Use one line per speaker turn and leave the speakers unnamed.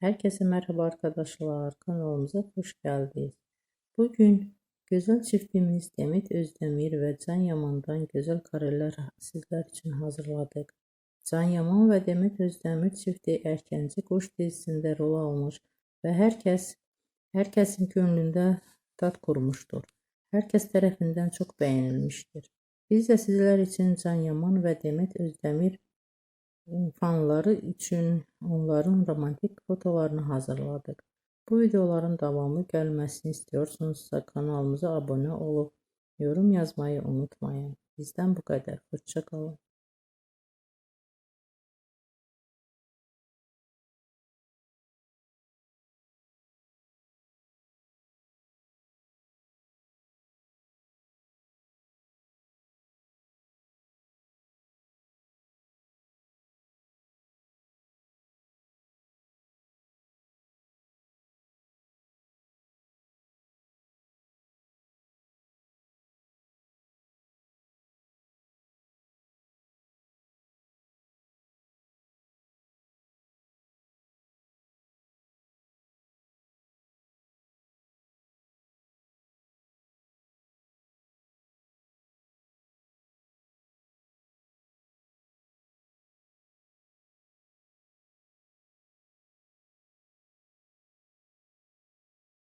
Herkese merhaba arkadaşlar. Kanalımıza hoş geldiniz. Bugün güzel çiftimiz Demet Özdemir ve Can Yaman'dan güzel kareler sizler için hazırladık. Can Yaman ve Demet Özdemir çifti Erkenci Kuş dizisinde rol almış ve herkesin gönlünde tat kurmuştur. Herkes tarafından çok beğenilmiştir. Biz de sizler için Can Yaman ve Demet Özdemir fanları için onların romantik fotolarını hazırladık. Bu videoların devamı gelmesini istiyorsanızsa kanalımıza abone olup yorum yazmayı unutmayın. Bizden bu kadar. Hoşça kalın.